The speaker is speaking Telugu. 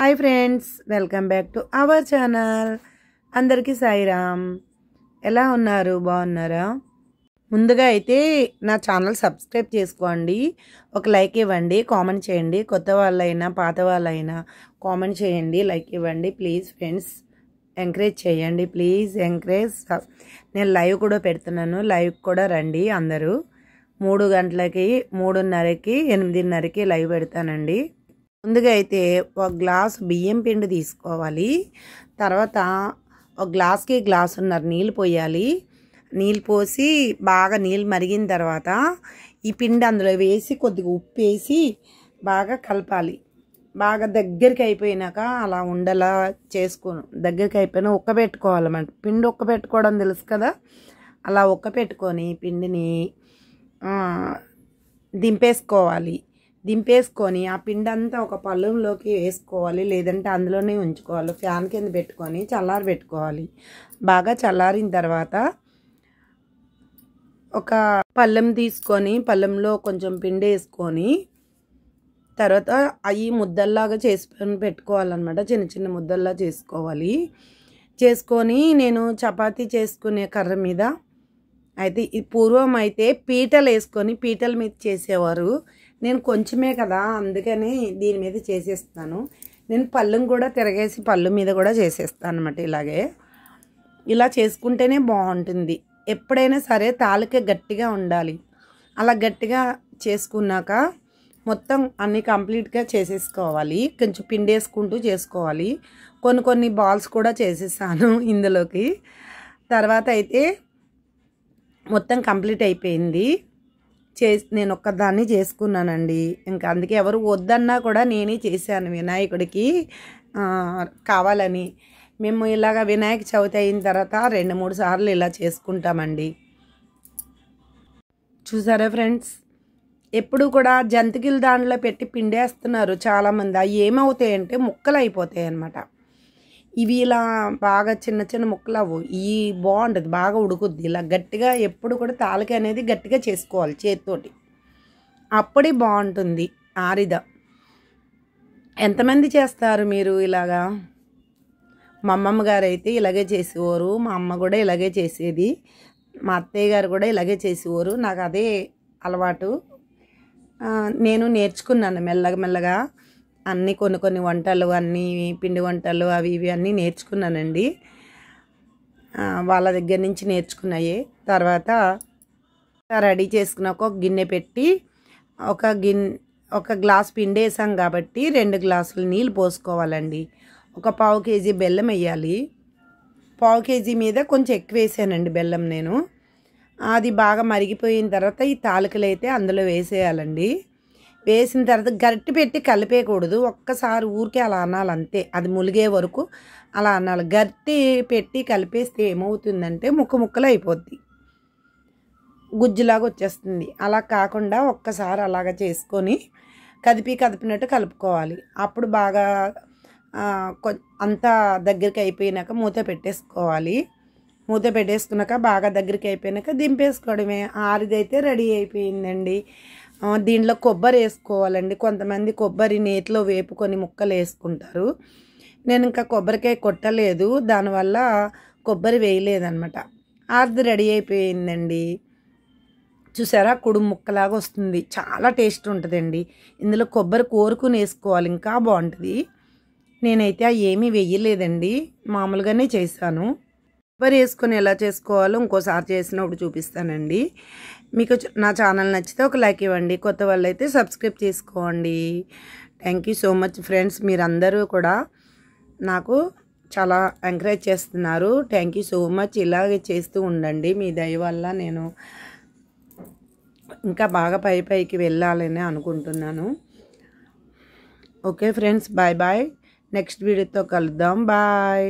Hi friends, welcome back to our channel. అందరికీ సాయిరామ్. ఎలా ఉన్నారు? బాగున్నారా? ముందుగా అయితే నా ఛానల్ సబ్స్క్రైబ్ చేసుకోండి, ఒక లైక్ ఇవ్వండి, కామెంట్ చేయండి. కొత్త వాళ్ళైనా పాత వాళ్ళైనా కామెంట్ చేయండి, లైక్ ఇవ్వండి. ప్లీజ్ ఫ్రెండ్స్, ఎంకరేజ్ చేయండి. Please encourage. నేను లైవ్ కూడా పెడుతున్నాను, లైవ్ కూడా రండి అందరూ. 3 గంటలకి, 3:30కి, 8:30కి లైవ్ పెడతానండి. ముందుగా అయితే ఒక గ్లాస్ బియ్యం పిండి తీసుకోవాలి. తర్వాత ఒక గ్లాస్కి గ్లాసున్నర నీళ్ళు పోయాలి. నీళ్ళు పోసి బాగా నీళ్ళు మరిగిన తర్వాత ఈ పిండి అందులో వేసి కొద్దిగా ఉప్పు వేసి బాగా కలపాలి. బాగా దగ్గరికి అయిపోయినాక అలా ఉండలా చేసుకొని దగ్గరికి అయిపోయినా ఉక్కబెట్టుకోవాలన్నమాట. పిండి ఉక్కబెట్టుకోవడం తెలుసు కదా, అలా ఉక్కబెట్టుకొని పిండిని దింపేసుకొని ఆ పిండి అంతా ఒక పళ్ళెంలోకి వేసుకోవాలి, లేదంటే అందులోనే ఉంచుకోవాలి. ఫ్యాన్ కింద పెట్టుకొని చల్లారబెట్టుకోవాలి. బాగా చల్లారిన తర్వాత ఒక పళ్ళెం తీసుకొని పళ్ళెంలో కొంచెం పిండి వేసుకొని తర్వాత అవి ముద్దల్లాగా చేసుకొని పెట్టుకోవాలన్నమాట. చిన్న చిన్న ముద్దల్లా చేసుకొని నేను చపాతీ చేసుకునే కర్ర మీద అయితే పూర్వం అయితే పీటలు వేసుకొని పీటల మీద చేసేవారు. నేను కొంచెమే కదా, అందుకని దీని మీద చేసేస్తాను. నేను పళ్ళెం కూడా తిరగేసి పళ్ళు మీద కూడా చేసేస్తాను అనమాట. ఇలా చేసుకుంటేనే బాగుంటుంది. ఎప్పుడైనా సరే తాలిక గట్టిగా ఉండాలి. అలా గట్టిగా చేసుకున్నాక మొత్తం అన్నీ కంప్లీట్గా చేసేసుకోవాలి. కొంచెం పిండి వేసుకుంటూ చేసుకోవాలి. కొన్ని బాల్స్ కూడా చేసేసాను ఇందులోకి. తర్వాత అయితే మొత్తం కంప్లీట్ అయిపోయింది. నేను ఒక్కదాన్ని చేసుకున్నానండి. ఇంకా అందుకే ఎవరు వద్దన్నా కూడా నేనే చేశాను వినాయకుడికి కావాలని. మేము ఇలాగ వినాయక చవితి అయిన తర్వాత 2-3 సార్లు ఇలా చేసుకుంటామండి. చూసారా ఫ్రెండ్స్, ఎప్పుడు కూడా జంతికలు దాంట్లో పెట్టి పిండేస్తున్నారు చాలామంది. అవి ఏమవుతాయంటే ముక్కలు అయిపోతాయి అన్నమాట. ఇవి ఇలా బాగా చిన్న చిన్న ముక్కలు అవ్వు. ఇవి బాగుంటుంది, బాగా ఉడుకుద్ది. ఇలా గట్టిగా ఎప్పుడు కూడా తాలిక అనేది గట్టిగా చేసుకోవాలి చేతితోటి, అప్పుడే బాగుంటుంది. ఆరిద ఎంతమంది చేస్తారు మీరు ఇలాగా? మా అమ్మమ్మ గారు అయితే ఇలాగే చేసేవారు, మా అమ్మ కూడా ఇలాగే చేసేది, మా అత్తయ్య గారు కూడా ఇలాగే చేసేవారు. నాకు అదే అలవాటు. నేను నేర్చుకున్నాను మెల్లగా అన్నీ. కొన్ని వంటలు, అన్నీ పిండి వంటలు అవి ఇవి అన్నీ నేర్చుకున్నానండి. వాళ్ళ దగ్గర నుంచి నేర్చుకున్నాయి. తర్వాత రెడీ చేసుకున్నాక ఒక గిన్నె పెట్టి ఒక గ్లాస్ పిండి వేసాం కాబట్టి 2 గ్లాసులు నీళ్ళు పోసుకోవాలండి. ఒక 1/2 కేజీ బెల్లం వేయాలి. 1/2 కేజీ మీద కొంచెం ఎక్కువ వేసానండి బెల్లం నేను. అది బాగా మరిగిపోయిన తర్వాత ఈ తాలికలు అయితే అందులో వేసేయాలండి. వేసిన తర్వాత గరిటె పెట్టి కలిపేయకూడదు. ఒక్కసారి ఊరికే అలా అనాలి అంతే. అది ములిగే వరకు అలా అనాలి. గరిటె పెట్టి కలిపేస్తే ఏమవుతుందంటే ముక్కలు అయిపోద్ది, గుజ్జులాగా వచ్చేస్తుంది. అలా కాకుండా ఒక్కసారి అలాగ చేసుకొని కదిపినట్టు కలుపుకోవాలి. అప్పుడు బాగా అంతా దగ్గరికి అయిపోయినాక మూత పెట్టేసుకోవాలి. మూత పెట్టేసుకున్నాక బాగా దగ్గరికి అయిపోయినాక దింపేసుకోవడమే. ఆరిదైతే రెడీ అయిపోయిందండి. దీంట్లో కొబ్బరి వేసుకోవాలండి. కొంతమంది కొబ్బరి నేతిలో వేపుకొని ముక్కలు వేసుకుంటారు. నేను ఇంకా కొబ్బరికాయ కొట్టలేదు, దానివల్ల కొబ్బరి వేయలేదన్నమాట. ఆరిది రెడీ అయిపోయిందండి. చూసారా, కుడుము ముక్కలాగా వస్తుంది. చాలా టేస్ట్ ఉంటుందండి. ఇందులో కొబ్బరి కోరుకుని వేసుకోవాలి, ఇంకా బాగుంటుంది. నేనైతే ఏమీ వేయలేదండి, మామూలుగానే చేశాను. కొబ్బరి వేసుకొని ఎలా చేసుకోవాలో ఇంకోసారి చేసినప్పుడు చూపిస్తానండి. మీకు నా ఛానల్ నచ్చితే ఒక లైక్ ఇవ్వండి, కొత్త వాళ్ళు అయితే సబ్స్క్రైబ్ చేసుకోండి. Thank you so much friends. మీరందరూ కూడా నాకు చాలా ఎంకరేజ్ చేస్తున్నారు. Thank you so much. ఇలాగే చేస్తూ ఉండండి. మీ దయ వల్ల నేను ఇంకా బాగా పైకి వెళ్ళాలని అనుకుంటున్నాను. Okay friends, bye. నెక్స్ట్ వీడియోతో కలుద్దాం. బాయ్.